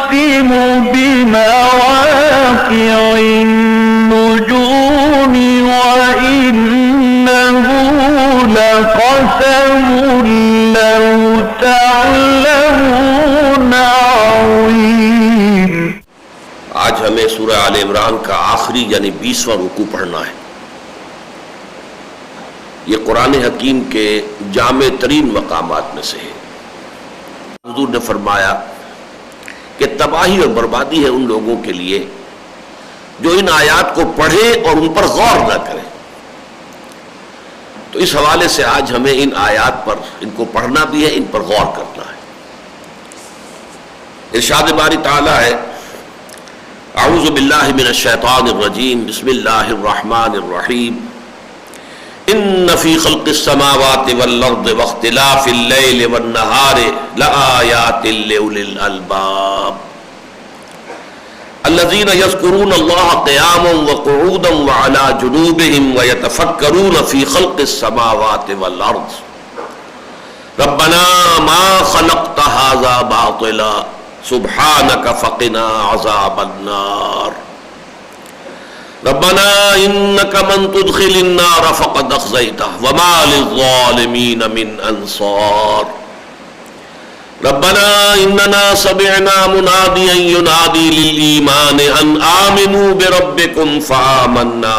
أقسم بمواقع النجوم وإنه لقسم لو تعلمون عظيم۔ آج ہمیں سورہ آل عمران کا آخری یعنی 20واں رکوع پڑھنا ہے۔ یہ قرآن حکیم کے جامع ترین مقامات میں سے ہے۔ حضور نے فرمایا کہ تباہی اور بربادی ہے ان لوگوں کے لیے جو ان آیات کو پڑھے اور ان پر غور نہ کرے۔ تو اس حوالے سے آج ہمیں ان آیات پر ان کو پڑھنا بھی ہے، ان پر غور کرنا ہے۔ ارشاد باری تعالیٰ ہے اعوذ باللہ من الشیطان الرجیم بسم اللہ الرحمن الرحیم ان فی خلق السماوات والارض واختلاف اللیل والنہار لآیات لأولی الالباب الذین یذکرون اللہ قیاما وقعودا وعلی جنوبہم ویتفکرون فی خلق السماوات والارض ربنا ما خلقت ھذا باطلا سبحانک فقنا عذاب النار ربنا انك من تدخل النار فقد اخزيته وما للظالمين من انصار ربنا اننا سمعنا مناديا ينادي للايمان ان امنوا بربكم فآمنا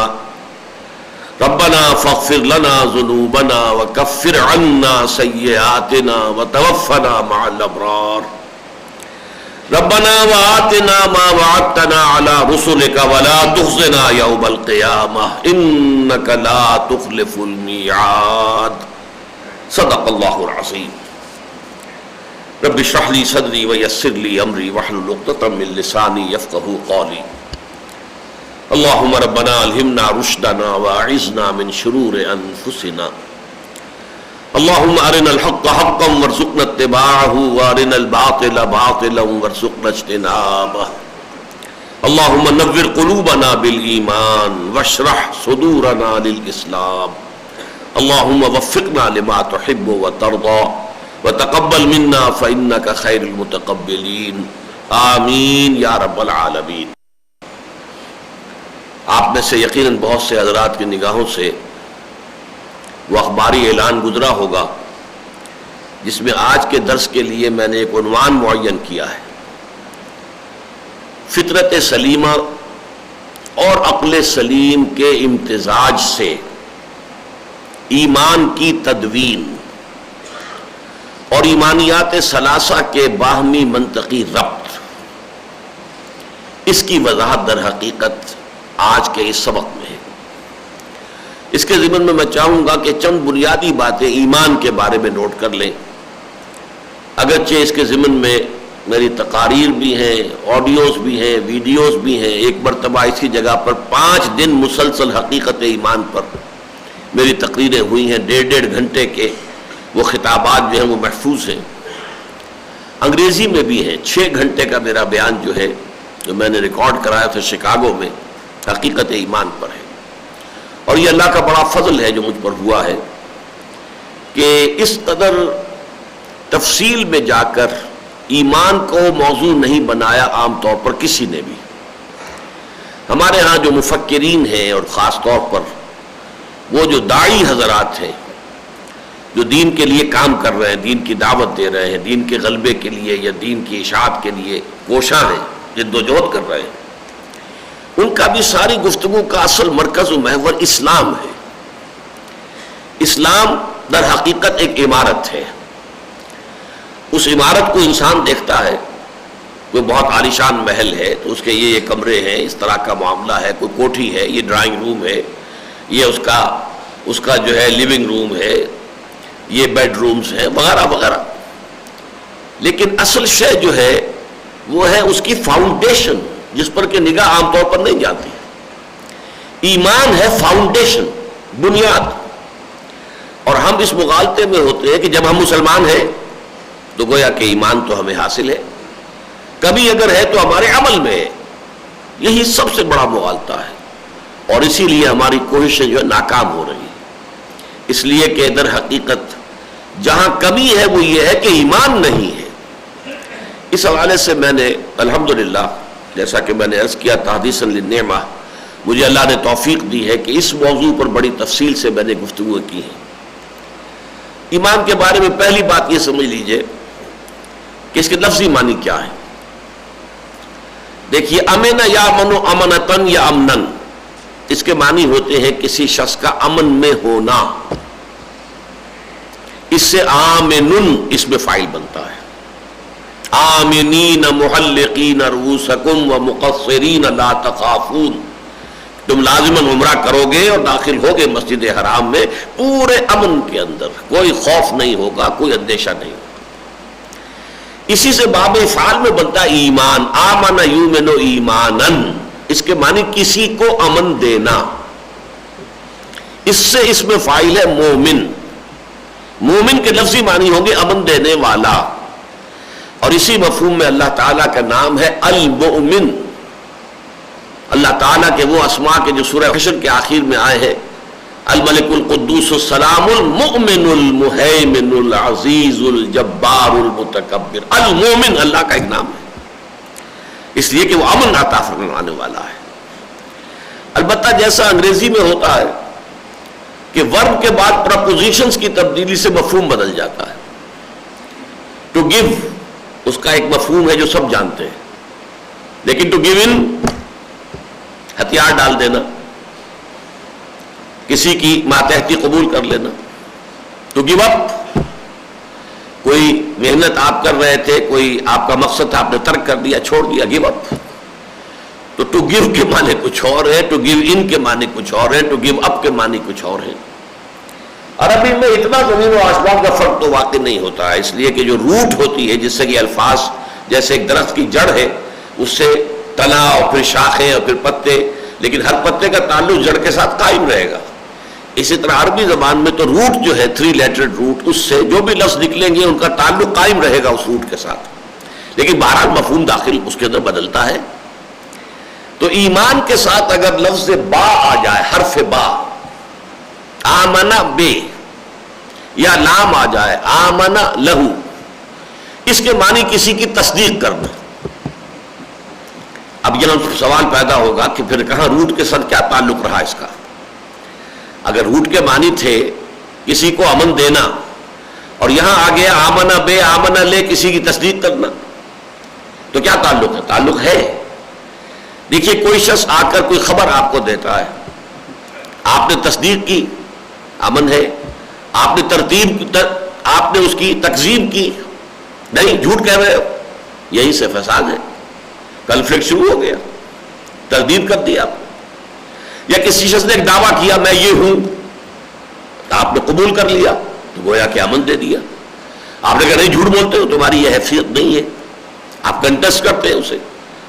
ربنا فاغفر لنا ذنوبنا وكفر عنا سيئاتنا وتوفنا مع الابرار ربنا وآتنا ما وعدتنا على رسلك ولا تخزنا يوم القيامة إنك لا تخلف الميعاد صدق الله العظيم رب اشرح لي صدري ويسر لي أمري واحلل عقدة من لساني يفقهوا قولي اللهم ربنا ألهمنا رشدنا وأعذنا من شرور أنفسنا اللهم ارنا الحق حقا وارزقنا اتباعه وارنا الباطل باطلا وارزقنا اجتنابه اللهم نور قلوبنا بالایمان واشرح صدورنا للاسلام اللهم وفقنا لما تحب وترضى وتقبل منا فانك خير المتقبلين آمین یا رب العالمین۔ آپ میں سے یقیناً بہت سے حضرات کی نگاہوں سے وہ اخباری اعلان گزرا ہوگا جس میں آج کے درس کے لیے میں نے ایک عنوان معین کیا ہے، فطرت سلیمہ اور عقل سلیم کے امتزاج سے ایمان کی تدوین اور ایمانیات ثلاثہ کے باہمی منطقی ربط، اس کی وضاحت در حقیقت آج کے اس سبق میں ہے۔ اس کے ضمن میں چاہوں گا کہ چند بنیادی باتیں ایمان کے بارے میں نوٹ کر لیں، اگرچہ اس کے ضمن میں میری تقاریر بھی ہیں، آڈیوز بھی ہیں، ویڈیوز بھی ہیں۔ ایک مرتبہ اسی جگہ پر 5 دن مسلسل حقیقت ایمان پر میری تقریریں ہوئی ہیں، 1.5 گھنٹے کے وہ خطابات جو ہیں وہ محفوظ ہیں، انگریزی میں بھی ہیں۔ 6 گھنٹے کا میرا بیان جو ہے جو میں نے ریکارڈ کرایا تھا شکاگو میں، حقیقت ایمان پر ہے۔ اور یہ اللہ کا بڑا فضل ہے جو مجھ پر ہوا ہے کہ اس قدر تفصیل میں جا کر ایمان کو موضوع نہیں بنایا عام طور پر کسی نے بھی۔ ہمارے ہاں جو مفکرین ہیں اور خاص طور پر وہ جو داعی حضرات ہیں جو دین کے لیے کام کر رہے ہیں، دین کی دعوت دے رہے ہیں، دین کے غلبے کے لیے یا دین کی اشاعت کے لیے کوشاں ہیں، جدوجہد کر رہے ہیں، ان کا بھی ساری گفتگو کا اصل مرکز و محور اسلام ہے۔ اسلام در حقیقت ایک عمارت ہے۔ اس عمارت کو انسان دیکھتا ہے، کوئی بہت عالیشان محل ہے تو اس کے یہ کمرے ہیں، اس طرح کا معاملہ ہے، کوئی کوٹھی ہے، یہ ڈرائنگ روم ہے، یہ اس کا جو ہے لیونگ روم ہے، یہ بیڈ رومز ہیں وغیرہ وغیرہ۔ لیکن اصل شے جو ہے وہ ہے اس کی فاؤنڈیشن، جس پر کہ نگاہ عام طور پر نہیں جاتی۔ ایمان ہے فاؤنڈیشن، بنیاد۔ اور ہم اس مغالطے میں ہوتے ہیں کہ جب ہم مسلمان ہیں تو گویا کہ ایمان تو ہمیں حاصل ہے، کبھی اگر ہے تو ہمارے عمل میں ہے۔ یہی سب سے بڑا مغالطہ ہے، اور اسی لیے ہماری کوششیں جو ہے ناکام ہو رہی ہیں۔ اس لیے کہ در حقیقت جہاں کمی ہے وہ یہ ہے کہ ایمان نہیں ہے۔ اس حوالے سے میں نے الحمدللہ جیسا کہ میں نے عرض کیا تحدیثاً للنعمہ مجھے اللہ نے توفیق دی ہے کہ اس موضوع پر بڑی تفصیل سے میں نے گفتگو کی ہے۔ ایمان کے بارے میں پہلی بات یہ سمجھ لیجئے کہ اس کے لفظی معنی کیا ہے۔ دیکھیے امن یا امن امنتن یا امنن، اس کے معنی ہوتے ہیں کسی شخص کا امن میں ہونا، اس سے آمنن اس میں فاعل بنتا ہے۔ آمنین محلقین رؤوسکم ومقصرین لا تخافون، تم لازماً عمرہ کرو گے اور داخل ہوگے مسجد حرام میں پورے امن کے اندر، کوئی خوف نہیں ہوگا، کوئی اندیشہ نہیں ہوگا۔ اسی سے باب افعال میں بنتا ہے ایمان، آمن یؤمن ایمانن، اس کے معنی کسی کو امن دینا، اس سے اس میں فاعل ہے مومن۔ مومن کے لفظی معنی ہوں گے امن دینے والا، اور اسی مفہوم میں اللہ تعالیٰ کا نام ہے المؤمن۔ اللہ تعالیٰ کے وہ اسماء کے جو سورہ حشر کے آخر میں آئے ہیں، الملک القدوس السلام المؤمن المہیمن العزیز الجبار المتکبر، المؤمن اللہ کا ایک نام ہے، اس لیے کہ وہ امن عطا فرمانے والا ہے۔ البتہ جیسا انگریزی میں ہوتا ہے کہ ورب کے بعد پرپوزیشنز کی تبدیلی سے مفہوم بدل جاتا ہے۔ ٹو گیو اس کا ایک مفہوم ہے جو سب جانتے ہیں، لیکن ٹو گیو ان ہتھیار ڈال دینا، کسی کی ماتحتی قبول کر لینا، ٹو گیو اپ، کوئی محنت آپ کر رہے تھے، کوئی آپ کا مقصد تھا، آپ نے ترک کر دیا، چھوڑ دیا، گیو اپ۔ تو ٹو گیو کے معنی کچھ اور ہے، ٹو گیو ان کے معنی کچھ اور ہے، ٹو گیو اپ کے معنی کچھ اور ہے۔ عربی میں اتنا زمین و آسمان کا فرق تو واقع نہیں ہوتا ہے، اس لیے کہ جو روٹ ہوتی ہے جس سے یہ الفاظ، جیسے ایک درخت کی جڑ ہے، اس سے تنا اور پھر شاخیں اور پھر پتے، لیکن ہر پتے کا تعلق جڑ کے ساتھ قائم رہے گا۔ اسی طرح عربی زبان میں تو روٹ جو ہے 3 لیٹرڈ روٹ، اس سے جو بھی لفظ نکلیں گے ان کا تعلق قائم رہے گا اس روٹ کے ساتھ، لیکن بہرحال مفہوم داخل اس کے اندر بدلتا ہے۔ تو ایمان کے ساتھ اگر لفظ با آ جائے، حرف با، آمنا بے، یا لام آ جائے آمنا لہو، اس کے معنی کسی کی تصدیق کرنا۔ اب یہاں سوال پیدا ہوگا کہ پھر کہاں روٹ کے ساتھ کیا تعلق رہا اس کا؟ اگر روٹ کے معنی تھے کسی کو امن دینا، اور یہاں آ گیا آمنا بے آمنا لے کسی کی تصدیق کرنا، تو کیا تعلق ہے؟ تعلق ہے۔ دیکھیے کوئی شخص آ کر کوئی خبر آپ کو دیتا ہے، آپ نے تصدیق کی، امن ہے، آپ نے آپ نے اس کی تکذیب کی، نہیں جھوٹ کہہ رہے ہو، یہی سے فساد ہے، کنفلکٹ شروع ہو گیا، تردید کر دیا آپ۔ یا کسی شخص نے ایک دعویٰ کیا میں یہ ہوں، آپ نے قبول کر لیا تو گویا کہ امن دے دیا۔ آپ نے کہا نہیں جھوٹ بولتے ہو، تمہاری یہ حیثیت نہیں ہے، آپ کنٹیسٹ کرتے ہیں اسے،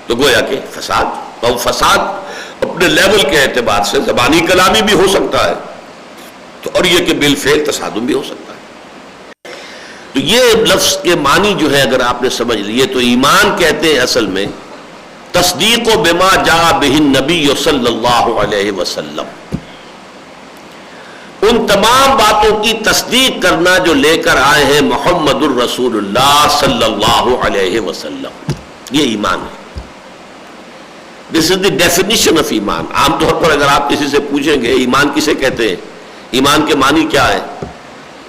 تو گویا کہ فساد۔ اور فساد اپنے لیول کے اعتبار سے زبانی کلامی بھی ہو سکتا ہے، تو اور یہ کہ بالفعل تصادم بھی ہو سکتا ہے۔ تو یہ لفظ کے معنی جو ہے اگر آپ نے سمجھ لیے تو ایمان کہتے ہیں اصل میں تصدیق و بما جاء بہ النبی صلی اللہ علیہ وسلم، ان تمام باتوں کی تصدیق کرنا جو لے کر آئے ہیں محمد الرسول اللہ صلی اللہ علیہ وسلم، یہ ایمان ہے۔ دس از دی ڈیفینیشن آف ایمان۔ عام طور پر اگر آپ کسی سے پوچھیں گے ایمان کسے کہتے ہیں، ایمان کے معنی کیا ہے،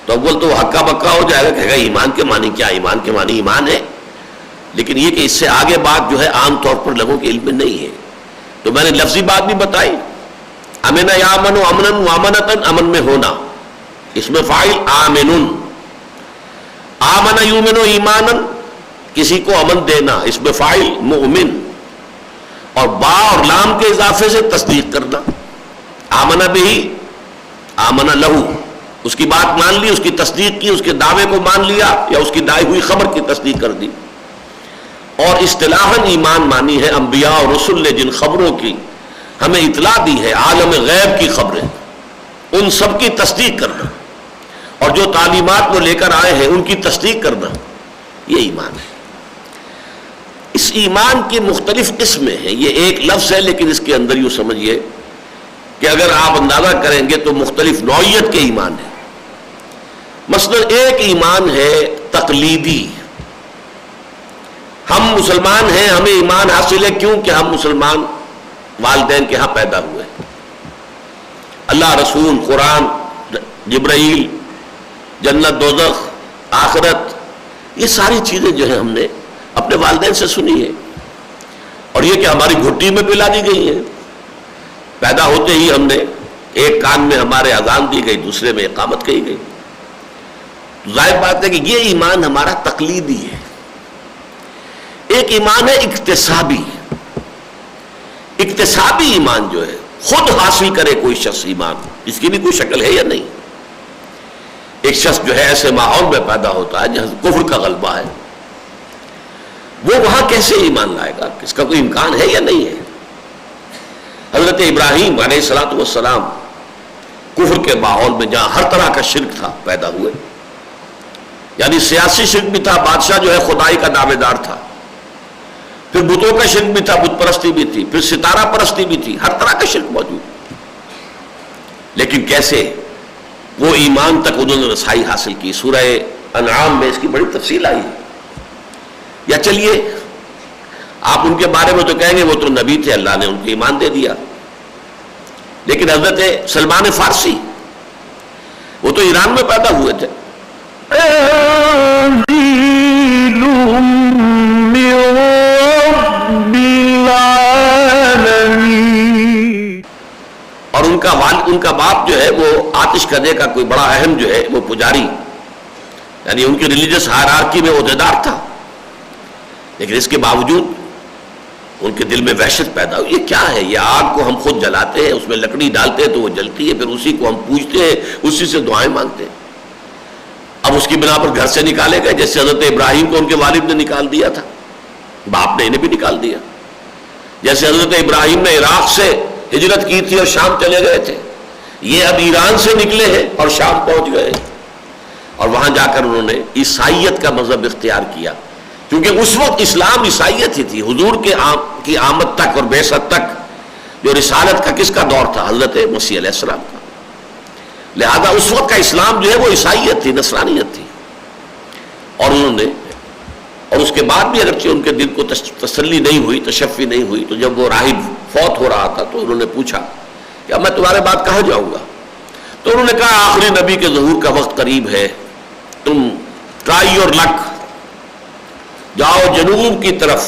تو اول تو وہ ہکا بکا ہو جائے گا، کہے گا ایمان کے معنی کیا، ایمان کے معنی ایمان ہے، لیکن یہ کہ اس سے آگے بات جو ہے عام طور پر لوگوں کے علم میں نہیں ہے۔ تو میں نے لفظی بات بھی بتائی، امن یامن امنا وامنتن، امن میں ہونا، اس میں فاعل آمنن، آمن یؤمن ایمانا، کسی کو امن دینا، اس میں فاعل مؤمن، اور با اور لام کے اضافے سے تصدیق کرنا، آمن بہ آمن لہو، اس کی بات مان لی، اس کی تصدیق کی، اس کے دعوے کو مان لیا، یا اس کی دائی ہوئی خبر کی تصدیق کر دی۔ اور اصطلاحاً ایمان مانی ہے انبیاء اور رسل نے جن خبروں کی ہمیں اطلاع دی ہے، عالم غیب کی خبریں، ان سب کی تصدیق کرنا، اور جو تعلیمات وہ لے کر آئے ہیں ان کی تصدیق کرنا، یہ ایمان ہے۔ اس ایمان کی مختلف قسمیں ہیں، یہ ایک لفظ ہے لیکن اس کے اندر یوں سمجھیے کہ اگر آپ اندازہ کریں گے تو مختلف نوعیت کے ایمان ہیں۔ مثلا ایک ایمان ہے تقلیدی، ہم مسلمان ہیں، ہمیں ایمان حاصل ہے کیوں کہ ہم مسلمان والدین کے ہاں پیدا ہوئے. اللہ، رسول، قرآن، جبرائیل، جنت، دوزخ، آخرت، یہ ساری چیزیں جو ہیں ہم نے اپنے والدین سے سنی ہے. اور یہ کہ ہماری گھٹی میں پلا دی گئی ہے. پیدا ہوتے ہی ہم نے ایک کان میں ہمارے اذان دی گئی، دوسرے میں اقامت کہی گئی. ظاہر بات ہے کہ یہ ایمان ہمارا تقلیدی ہے. ایک ایمان ہے اکتسابی. اکتسابی ایمان جو ہے خود حاصل کرے کوئی شخص ایمان، اس کی بھی کوئی شکل ہے یا نہیں. ایک شخص جو ہے ایسے ماحول میں پیدا ہوتا ہے جہاں کفر کا غلبہ ہے، وہ وہاں کیسے ایمان لائے گا؟ اس کا کوئی امکان ہے یا نہیں ہے؟ حضرت ابراہیم علیہ الصلوۃ والسلام کفر کے ماحول میں جہاں ہر طرح کا شرک تھا پیدا ہوئے. یعنی سیاسی شرک بھی تھا، بادشاہ جو ہے خدائی کا دعوے دار تھا، پھر بتوں کا شرک بھی تھا، بت پرستی بھی تھی، پھر ستارہ پرستی بھی تھی، ہر طرح کا شرک موجود. لیکن کیسے وہ ایمان تک انہوں نے رسائی حاصل کی؟ سورہ انعام میں اس کی بڑی تفصیل آئی ہے. یا چلیے آپ ان کے بارے میں تو کہیں گے وہ تو نبی تھے، اللہ نے ان کو ایمان دے دیا. لیکن حضرت سلمان فارسی وہ تو ایران میں پیدا ہوئے تھے. اور ان کا باپ جو ہے وہ آتش کدے کا کوئی بڑا اہم جو ہے وہ پجاری، یعنی ان کی ریلیجس ہائرارکی میں عہدیدار تھا. لیکن اس کے باوجود ان کے دل میں وحشت پیدا ہوئی. یہ کیا ہے؟ یہ آگ کو ہم خود جلاتے ہیں، اس میں لکڑی ڈالتے ہیں تو وہ جلتی ہے، پھر اسی کو ہم پوجتے ہیں، اسی سے دعائیں مانگتے ہیں. اب اس کی بنا پر گھر سے نکالے گئے، جیسے حضرت ابراہیم کو ان کے والد نے نکال دیا تھا، باپ نے انہیں بھی نکال دیا. جیسے حضرت ابراہیم نے عراق سے ہجرت کی تھی اور شام چلے گئے تھے، یہ اب ایران سے نکلے ہیں اور شام پہنچ گئے اور وہاں جا کر انہوں نے عیسائیت کا مذہب اختیار کیا. کیونکہ اس وقت اسلام عیسائیت ہی تھی. حضور کی آمد تک اور بعثت تک جو رسالت کا کس کا دور تھا؟ حضرت مسیح علیہ السلام کا. لہذا اس وقت کا اسلام جو ہے وہ عیسائیت تھی، نصرانیت تھی. اور انہوں نے، اور اس کے بعد بھی اگرچہ ان کے دل کو تسلی نہیں ہوئی، تشفی نہیں ہوئی، تو جب وہ راہب فوت ہو رہا تھا تو انہوں نے پوچھا کہ اب میں تمہارے بعد کہاں جاؤں گا؟ تو انہوں نے کہا آخری نبی کے ظہور کا وقت قریب ہے، تم ٹرائی یور لک، جاؤ جنوب کی طرف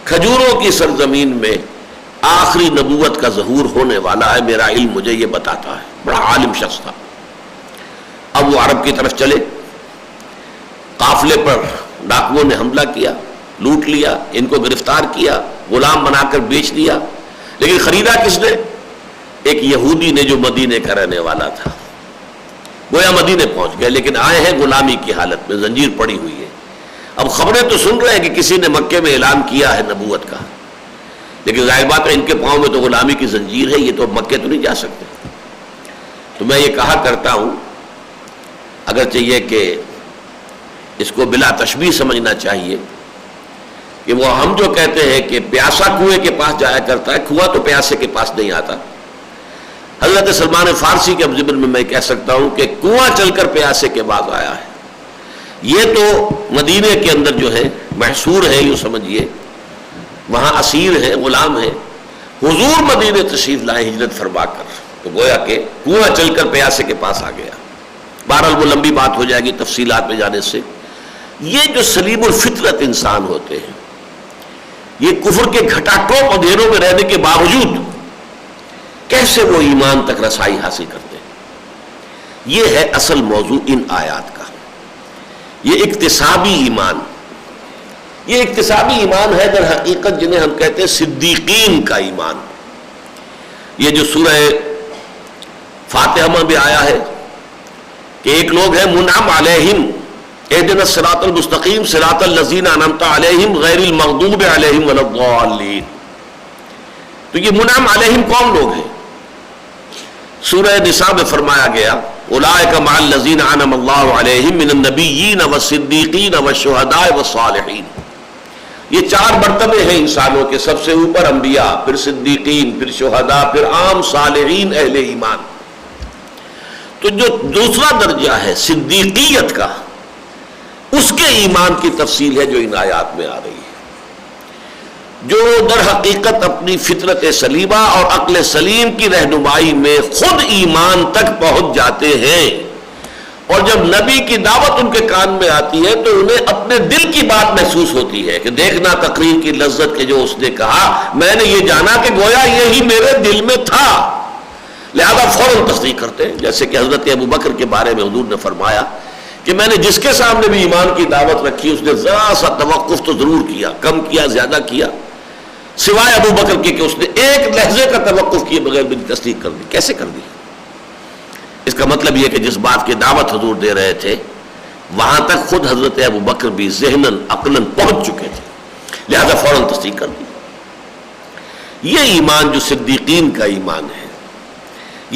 کھجوروں کی سرزمین میں آخری نبوت کا ظہور ہونے والا ہے، میرا علم مجھے یہ بتاتا ہے. بڑا عالم شخص تھا. اب وہ عرب کی طرف چلے، قافلے پر ڈاکوؤں نے حملہ کیا، لوٹ لیا، ان کو گرفتار کیا، غلام بنا کر بیچ دیا. لیکن خریدا کس نے؟ ایک یہودی نے جو مدینے کا رہنے والا تھا. گویا مدینے پہنچ گئے لیکن آئے ہیں غلامی کی حالت میں، زنجیر پڑی ہوئی ہے. اب خبریں تو سن رہے ہیں کہ کسی نے مکے میں اعلان کیا ہے نبوت کا، لیکن ظاہر بات ہے ان کے پاؤں میں تو غلامی کی زنجیر ہے، یہ تو مکے تو نہیں جا سکتے. تو میں یہ کہا کرتا ہوں، اگرچہ یہ کہ اس کو بلا تشبیہ سمجھنا چاہیے کہ وہ ہم جو کہتے ہیں کہ پیاسا کنویں کے پاس جایا کرتا ہے، کنواں تو پیاسے کے پاس نہیں آتا. حضرت سلمان فارسی کے ضمن میں میں کہہ سکتا ہوں کہ کنواں چل کر پیاسے کے بعد آیا ہے. یہ تو مدینے کے اندر جو ہے محصور ہے، یوں سمجھیے وہاں اسیر ہے، غلام ہے. حضور مدینے تشریف لائے ہجرت فرما کر، تو گویا کہ کنواں چل کر پیاسے کے پاس آ گیا. بہرحال وہ لمبی بات ہو جائے گی تفصیلات میں جانے سے. یہ جو سلیم الفطرت انسان ہوتے ہیں، یہ کفر کے گھٹا ٹوپ اندھیروں میں رہنے کے باوجود کیسے وہ ایمان تک رسائی حاصل کرتے ہیں؟ یہ ہے اصل موضوع ان آیات کا. یہ اکتسابی ایمان، یہ اکتسابی ایمان ہے در حقیقت جنہیں ہم کہتے ہیں صدیقین کا ایمان. یہ جو سورہ فاتحہ میں بھی آیا ہے کہ ایک لوگ ہیں منعم علیہم اہدنا الصراط المستقیم صراط الذین انعمت علیہم غیر المغضوب علیہم ولا الضالین. تو یہ منعم علیہم کون لوگ ہیں؟ سورہ نساء میں فرمایا گیا اولئک مع الذین انعم اللہ علیہم من النبیین والصدیقین والشہداء والصالحین. یہ چار مرتبے ہیں انسانوں کے، سب سے اوپر انبیاء، پھر صدیقین، پھر شہداء، پھر عام صالحین اہل ایمان. تو جو دوسرا درجہ ہے صدیقیت کا، اس کے ایمان کی تفصیل ہے جو ان آیات میں آ رہی ہے. جو در حقیقت اپنی فطرت سلیمہ اور عقل سلیم کی رہنمائی میں خود ایمان تک پہنچ جاتے ہیں، اور جب نبی کی دعوت ان کے کان میں آتی ہے تو انہیں اپنے دل کی بات محسوس ہوتی ہے کہ دیکھنا تقریر کی لذت کے جو اس نے کہا، میں نے یہ جانا کہ گویا یہی میرے دل میں تھا، لہذا فوراً تصدیق کرتے ہیں۔ جیسے کہ حضرت ابو بکر کے بارے میں حضور نے فرمایا کہ میں نے جس کے سامنے بھی ایمان کی دعوت رکھی اس نے ذرا سا توقف تو ضرور کیا، کم کیا زیادہ کیا، سوائے ابو بکر کی کہ اس نے ایک لحظے کا توقف کیے بغیر میری تصدیق کر دی۔ کیسے کر دی؟ اس کا مطلب یہ کہ جس بات کی دعوت حضور دے رہے تھے وہاں تک خود حضرت ابو بکر بھی ذہناً عقلاً پہنچ چکے تھے، لہذا فوراً تصدیق کر دی۔ یہ ایمان جو صدیقین کا ایمان ہے،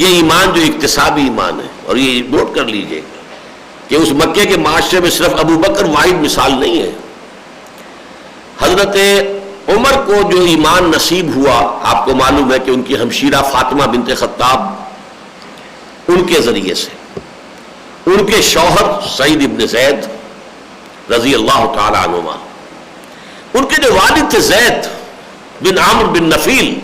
یہ ایمان جو اکتسابی ایمان ہے، اور یہ نوٹ کر لیجئے کہ اس مکے کے معاشرے میں صرف ابو بکر واحد مثال نہیں ہے۔ حضرت عمر کو جو ایمان نصیب ہوا، آپ کو معلوم ہے کہ ان کی ہمشیرہ فاطمہ بنت خطاب، ان کے ذریعے سے ان کے شوہر سعید ابن زید رضی اللہ تعالی عنہما، ان کے جو والد تھے زید بن عامر بن نفیل،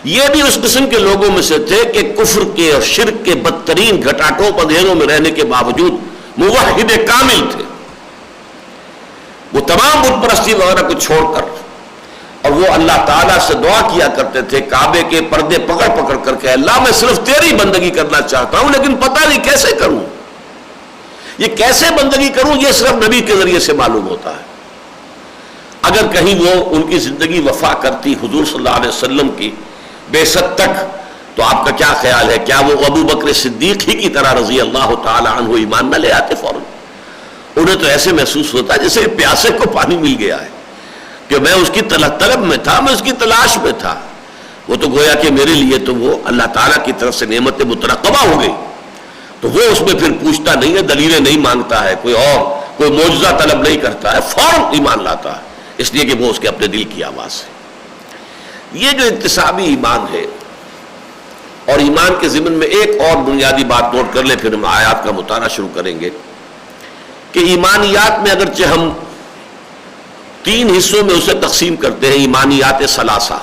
یہ بھی اس قسم کے لوگوں میں سے تھے کہ کفر کے اور شرک کے بدترین گھٹاٹوپ اندھیروں میں رہنے کے باوجود موحد کامل تھے۔ وہ تمام بت پرستی وغیرہ کو چھوڑ کر، اور وہ اللہ تعالیٰ سے دعا کیا کرتے تھے کعبے کے پردے پکڑ پکڑ کر کے، اللہ میں صرف تیری بندگی کرنا چاہتا ہوں لیکن پتہ نہیں کیسے کروں، یہ کیسے بندگی کروں یہ صرف نبی کے ذریعے سے معلوم ہوتا ہے۔ اگر کہیں وہ ان کی زندگی وفا کرتی حضور صلی اللہ علیہ وسلم کی بعثت تک، تو آپ کا کیا خیال ہے، کیا وہ ابو بکر صدیق ہی کی طرح رضی اللہ تعالی عنہ ایمان نہ لے آتے فوراً؟ انہیں تو ایسے محسوس ہوتا ہے جیسے پیاسے کو پانی مل گیا ہے، کہ میں اس کی طلب میں تھا، میں اس کی تلاش میں تھا، وہ تو گویا کہ میرے لیے تو وہ اللہ تعالیٰ کی طرف سے نعمت مترقبہ ہو گئی، تو وہ اس میں پھر پوچھتا نہیں ہے، دلیلیں نہیں مانگتا ہے، کوئی معجزہ طلب نہیں کرتا ہے، فوراً ایمان لاتا ہے، اس لیے کہ وہ اس کے اپنے دل کی آواز ہے۔ یہ جو اکتسابی ایمان ہے، اور ایمان کے ضمن میں ایک اور بنیادی بات نوٹ کر لیں پھر ہم آیات کا مطالعہ شروع کریں گے، کہ ایمانیات میں اگرچہ ہم تین حصوں میں اسے تقسیم کرتے ہیں، ایمانیات ثلاثہ،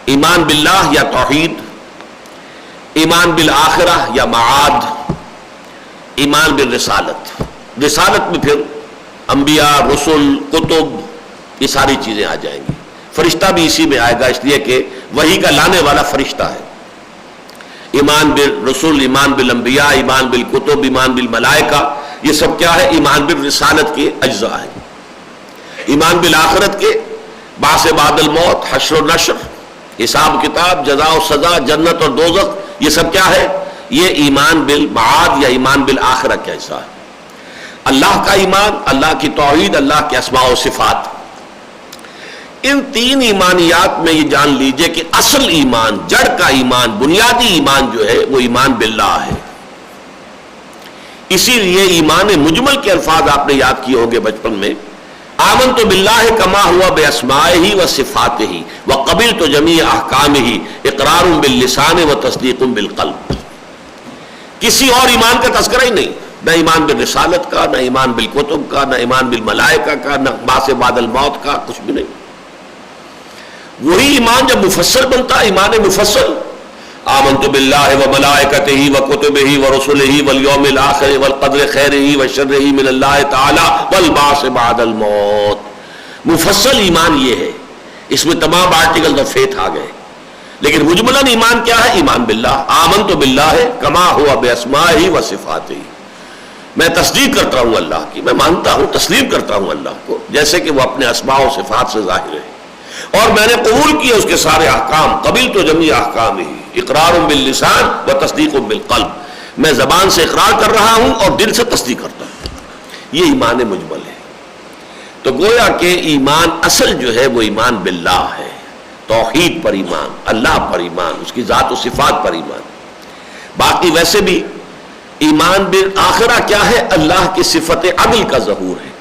ایمان باللہ یا توحید، ایمان بالآخرہ یا معاد، ایمان بالرسالت۔ رسالت میں پھر انبیاء، رسل، کتب، یہ ساری چیزیں آ جائیں گی، فرشتہ بھی اسی میں آئے گا، اس لیے کہ وحی کا لانے والا فرشتہ ہے۔ ایمان بالرسل، ایمان بالانبیاء، ایمان بالکتب، ایمان بالملائکہ، یہ سب کیا ہے؟ ایمان بالرسالت کے اجزاء ہیں۔ ایمان بالآخرت کے بعث بعد الموت، حشر و نشر، حساب کتاب، جزا و سزا، جنت اور دوزخ، یہ سب کیا ہے؟ یہ ایمان بالمعاد یا ایمان بالآخرہ کا حصہ ہے۔ اللہ کا ایمان، اللہ کی توحید، اللہ کے اسماء و صفات، ان تین ایمانیات میں یہ جان لیجئے کہ اصل ایمان، جڑ کا ایمان، بنیادی ایمان جو ہے وہ ایمان باللہ ہے۔ اسی لیے ایمان مجمل کے الفاظ آپ نے یاد کیے ہوگے بچپن میں، آمنت باللہ کما ہوا باسمائہ و صفاتہ وقبلت جمیع احکامہ اقرار باللسان و تصدیق بالقلب۔ کسی اور ایمان کا تذکرہ ہی نہیں، نہ ایمان بالرسالت کا، نہ ایمان بالکتب کا، نہ ایمان بالملائکہ کا، نہ بعث بعد الموت کا، کچھ بھی نہیں۔ وہی ایمان جب مفصل بنتا، ایمان مفصل، آمنت باللہ و ملائکتہ و کتبہ و رسلہ والیوم الآخر والقدر خیرہ و شرہ من اللہ تعالی والبعث بعد الموت۔ مفصل ایمان یہ ہے، اس میں تمام آرٹیکل آف فیتھ آ گئے، لیکن مجملاً ایمان کیا ہے؟ ایمان باللہ، آمنت باللہ کما ہوا باسمائہ و صفاتہ۔ میں تصدیق کرتا ہوں اللہ کی، میں مانتا ہوں، تسلیم کرتا ہوں اللہ کو جیسے کہ وہ اپنے اسماء و صفات سے ظاہر ہے، اور میں نے قبول کیا اس کے سارے احکام، قبلت جمیع احکامہ، اقرار باللسان و تصدیق بالقلب، میں زبان سے اقرار کر رہا ہوں اور دل سے تصدیق کرتا ہوں۔ یہ ایمان مجمل ہے۔ تو گویا کہ ایمان اصل جو ہے وہ ایمان باللہ ہے، توحید پر ایمان، اللہ پر ایمان، اس کی ذات و صفات پر ایمان۔ باقی ویسے بھی ایمان بالآخرہ کیا ہے؟ اللہ کی صفت عدل کا ظہور ہے،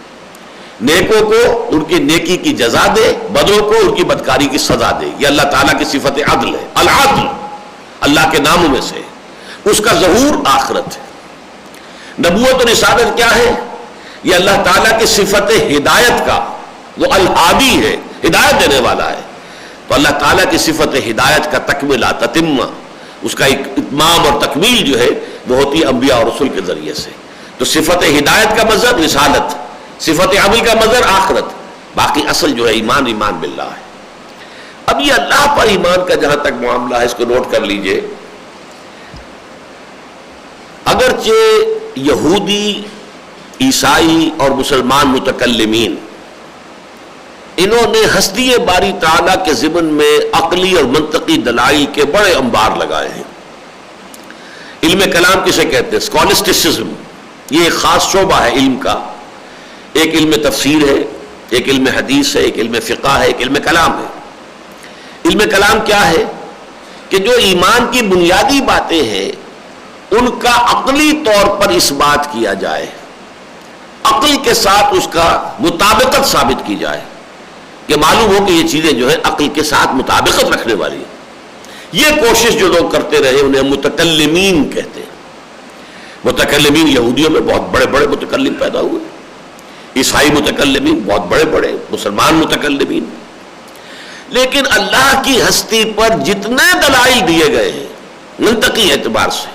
نیکوں کو ان کی نیکی کی جزا دے، بدوں کو ان کی بدکاری کی سزا دے، یہ اللہ تعالیٰ کی صفت عدل ہے۔ العدل اللہ کے ناموں میں سے، اس کا ظہور آخرت ہے۔ نبوت و رسالت کیا ہے؟ یہ اللہ تعالیٰ کی صفت ہدایت کا وہ الہادی ہے، ہدایت دینے والا ہے. تو اللہ تعالیٰ کی صفت ہدایت کا تکملہ، تتمہ، اس کا ایک اتمام اور تکمیل جو ہے وہ ہوتی ہے انبیاء اور رسول کے ذریعے سے. تو صفت ہدایت کا مظہر رسالت، صفت عمل کا مظہر آخرت، باقی اصل جو ہے ایمان باللہ ہے. اب یہ اللہ پر ایمان کا جہاں تک معاملہ ہے اس کو نوٹ کر لیجئے. اگرچہ یہودی، عیسائی اور مسلمان متکلمین انہوں نے ہستی باری تعالیٰ کے ضمن میں عقلی اور منطقی دلائل کے بڑے انبار لگائے ہیں. علم کلام کسے کہتے ہیں؟ اسکالسٹسزم. یہ ایک خاص شعبہ ہے علم کا. ایک علم تفسیر ہے، ایک علم حدیث ہے، ایک علم فقہ ہے، ایک علم کلام ہے. علم کلام کیا ہے؟ کہ جو ایمان کی بنیادی باتیں ہیں ان کا عقلی طور پر اس بات کیا جائے، عقل کے ساتھ اس کا مطابقت ثابت کی جائے، کہ معلوم ہو کہ یہ چیزیں جو ہے عقل کے ساتھ مطابقت رکھنے والی ہیں. یہ کوشش جو لوگ کرتے رہے انہیں متکلمین کہتے ہیں. متکلمین یہودیوں میں بہت بڑے بڑے متکلم پیدا ہوئے، عیسائی متکلمین بہت بڑے بڑے، مسلمان متکلمین. لیکن اللہ کی ہستی پر جتنے دلائل دیے گئے ہیں منطقی اعتبار سے،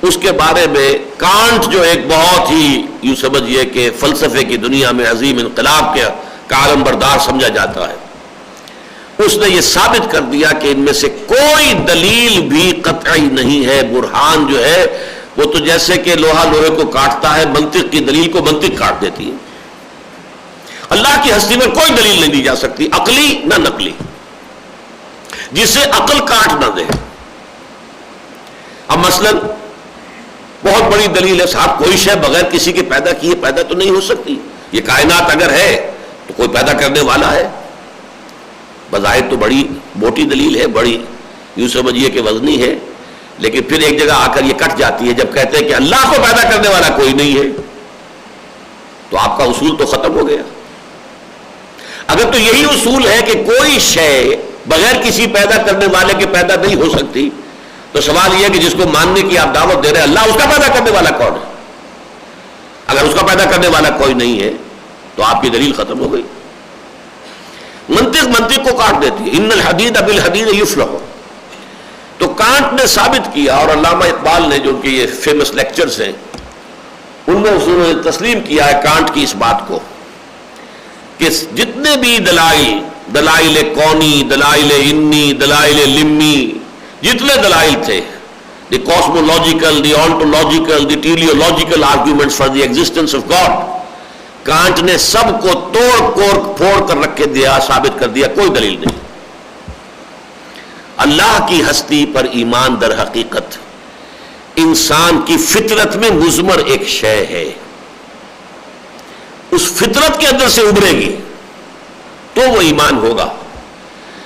اس کے بارے میں کانٹ جو ایک بہت ہی یوں سمجھیے کہ فلسفے کی دنیا میں عظیم انقلاب کا عالم بردار سمجھا جاتا ہے، اس نے یہ ثابت کر دیا کہ ان میں سے کوئی دلیل بھی قطعی نہیں ہے. برہان جو ہے وہ تو جیسے کہ لوہا لوہے کو کاٹتا ہے، منطق کی دلیل کو منطق کاٹ دیتی ہے. اللہ کی ہستی میں کوئی دلیل نہیں دی جا سکتی، عقلی نہ نقلی، جسے عقل کاٹ نہ دے. اب مثلا بہت بڑی دلیل ہے، صاحب کوئی شے بغیر کسی کے پیدا کیے پیدا تو نہیں ہو سکتی. یہ کائنات اگر ہے تو کوئی پیدا کرنے والا ہے. بظاہر تو بڑی موٹی دلیل ہے، بڑی یوں سمجھیے کہ وزنی ہے، لیکن پھر ایک جگہ آ کر یہ کٹ جاتی ہے جب کہتے ہیں کہ اللہ کو پیدا کرنے والا کوئی نہیں ہے. تو آپ کا اصول تو ختم ہو گیا. اگر تو یہی اصول ہے کہ کوئی شے بغیر کسی پیدا کرنے والے کے پیدا نہیں ہو سکتی، تو سوال یہ ہے کہ جس کو ماننے کی آپ دعوت دے رہے ہیں اللہ، اس کا پیدا کرنے والا کون ہے؟ اگر اس کا پیدا کرنے والا کوئی نہیں ہے تو آپ کی دلیل ختم ہو گئی. منطق کو کاٹ دیتی ہے. ان الحدید بالحدید یفلح. تو کانٹ نے ثابت کیا، اور علامہ اقبال نے جو ان کے یہ فیمس لیکچرز ہیں ان میں انہوں نے تسلیم کیا ہے کانٹ کی اس بات کو کہ جتنے بھی دلائل کونی، دلائل انی، دلائل لمی، جتنے دلائل تھے، the cosmological, the ontological, the teleological arguments for the existence of God, Kant نے سب کو پھوڑ کر رکھ کے دیا، ثابت کر دیا کوئی دلیل نہیں. اللہ کی ہستی پر ایمان در حقیقت انسان کی فطرت میں مضمر ایک شے ہے. اس فطرت کے اندر سے ابھرے گی تو وہ ایمان ہوگا.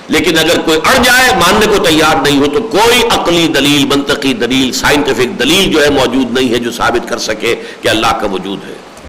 لیکن اگر کوئی اڑ جائے، ماننے کو تیار نہیں ہو، تو کوئی عقلی دلیل، منطقی دلیل، سائنٹیفک دلیل جو ہے موجود نہیں ہے جو ثابت کر سکے کہ اللہ کا وجود ہے.